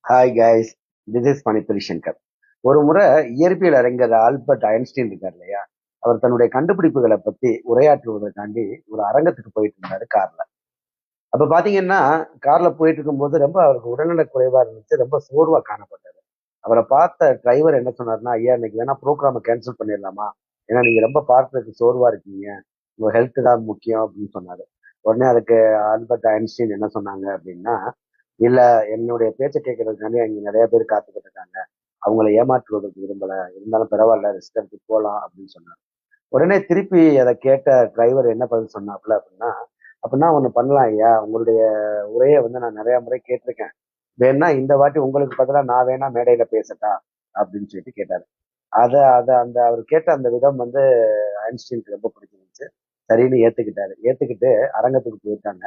Hi guys, this is Manipari Shankar. ஒரு முறை இயற்பியல் அறிஞர் ஆல்பர்ட் ஐன்ஸ்டீன் இருக்கார் இல்லையா, அவர் தன்னுடைய கண்டுபிடிப்புகளை பத்தி உரையாற்றுவதற்காண்டி ஒரு அரங்கத்துக்கு போயிட்டு இருந்தாரு கார்ல. அப்ப பாத்தீங்கன்னா, கார்ல போயிட்டு இருக்கும்போது ரொம்ப அவருக்கு உடல்நல குறைவா இருந்துச்சு, ரொம்ப சோர்வா காணப்பட்டாரு. அவரை பார்த்த டிரைவர் என்ன சொன்னாருன்னா, ஐயா இன்னைக்கு வேணா ப்ரோக்ராமை கேன்சல் பண்ணிடலாமா, ஏன்னா நீங்க ரொம்ப பார்க்கறதுக்கு சோர்வா இருக்கீங்க, உங்க ஹெல்த் தான் முக்கியம் அப்படின்னு சொன்னாரு. உடனே அதுக்கு ஆல்பர்ட் ஐன்ஸ்டீன் என்ன சொன்னாங்க அப்படின்னா, இல்ல, என்னுடைய பேச்சை கேட்கறதுக்காண்டி அங்க நிறைய பேர் காத்துக்கிட்டு இருக்காங்க, அவங்கள ஏமாற்றுவதற்கு விரும்பல, இருந்தாலும் பரவாயில்ல, ரிஸ்க் எடுத்து போலாம் அப்படின்னு சொன்னார். உடனே திருப்பி அதை கேட்ட டிரைவர் என்ன பதில் சொன்னாப்ல அப்படின்னா, அப்படின்னா ஒண்ணு பண்ணலாம் ஐயா, உங்களுடைய உரையை நான் நிறைய முறை கேட்டிருக்கேன், வேணா இந்த வாட்டி உங்களுக்கு பதிலா நான் வேணா மேடையில பேசட்டா அப்படின்னு சொல்லிட்டு கேட்டாரு. அத அத அந்த அவர் கேட்ட அந்த விதம் ஐன்ஸ்டீனுக்கு ரொம்ப பிடிச்சிருந்துச்சு. சரின்னு ஏத்துக்கிட்டாரு. ஏத்துக்கிட்டு அரங்கத்துக்கு போயிட்டாங்க.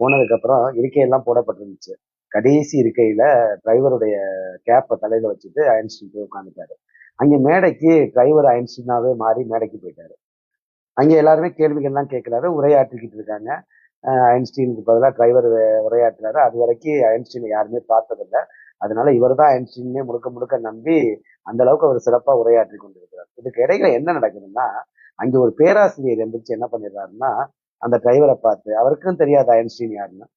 போனதுக்கு அப்புறம் இருக்கையெல்லாம் போடப்பட்டிருந்துச்சு. கடைசி இருக்கையில டிரைவருடைய கேப்ப தலையில வச்சுட்டு ஐன்ஸ்டீன் போய் உட்காந்துட்டாரு. அங்க மேடைக்கு டிரைவர் ஐன்ஸ்டீனாவே மாறி மேடைக்கு போயிட்டாரு. அங்க எல்லாருமே கேள்விகள்லாம் கேட்கிறாரு, உரையாற்றிக்கிட்டு இருக்காங்க. ஐன்ஸ்டீனுக்கு பதிலாக டிரைவர் உரையாற்றுறாரு. அது வரைக்கும் ஐன்ஸ்டீனை யாருமே பார்த்ததில்ல. அதனால இவர் தான் ஐன்ஸ்டீனே முழுக்க முழுக்க நம்பி அந்த அளவுக்கு அவர் சிறப்பா உரையாற்றி கொண்டிருக்கிறார். இதுக்கு இடையில என்ன நடக்குதுன்னா, அங்க ஒரு பேராசிரியர் எந்திரிச்சு என்ன பண்ணிடுறாருன்னா, அந்த டிரைவரை பார்த்து, அவருக்கும் தெரியாது ஐன்ஸ்டீன் யாருன்னு,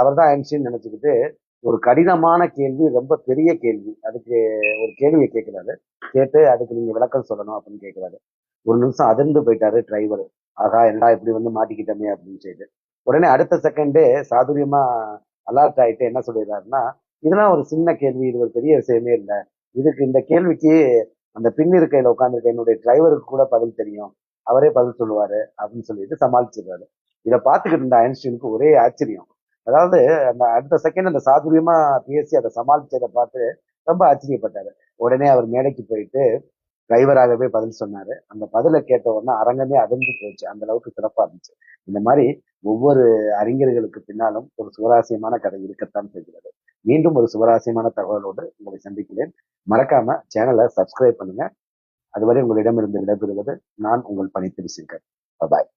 அவர் தான் ஐன்ஸ்டீன் நினைச்சுக்கிட்டு ஒரு கடினமான கேள்வி, ரொம்ப பெரிய கேள்வி, அதுக்கு ஒரு கேள்வியை கேட்கிறாரு. கேட்டு அதுக்கு நீங்க விளக்கம் சொல்லணும் அப்படின்னு கேட்கிறாரு. ஒரு நிமிஷம் அதிர்ந்து போயிட்டாரு டிரைவர். ஆகா, என்னடா இப்படி மாட்டிக்கிட்டோமே அப்படின்னு சொல்லிட்டு. உடனே அடுத்த செகண்டே சாதுரியமா அலர்ட் ஆயிட்டு என்ன சொல்லிடுறாருன்னா, இதெல்லாம் ஒரு சின்ன கேள்வி, இது ஒரு பெரிய விஷயமே இல்லை, இதுக்கு இந்த கேள்விக்கு அந்த பின் இருக்கையில உட்காந்துருக்க என்னுடைய டிரைவருக்கு கூட பதில் தெரியும், அவரே பதில் சொல்லுவாரு அப்படின்னு சொல்லிட்டு சமாளிச்சிடுறாரு. இதை பார்த்துக்கிட்டு இருந்த ஐன்ஸ்டீனுக்கு ஒரே ஆச்சரியம். அதாவது அந்த அடுத்த செகண்ட் அந்த சாதுரியமா பேசி அதை சமாளிச்சதை பார்த்து ரொம்ப ஆச்சரியப்பட்டாரு. உடனே அவர் மேடைக்கு போயிட்டு டிரைவராகவே பதில் சொன்னாரு. அந்த பதிலை கேட்ட உடனே அரங்கமே அதிர்ந்து போச்சு, அந்த அளவுக்கு சிறப்பா இருந்துச்சு. இந்த மாதிரி ஒவ்வொரு அறிஞர்களுக்கு பின்னாலும் ஒரு சுவராசியமான கதை இருக்கத்தான் செய்கிறது. மீண்டும் ஒரு சுவராசியமான தகவலோடு உங்களை சந்திக்கிறேன். மறக்காம சேனலை சப்ஸ்கிரைப் பண்ணுங்க. அதுவரை உங்களிடமிருந்து விடைபெறுவது நான் உங்கள் பணித்திரு சங்கர். பாய்.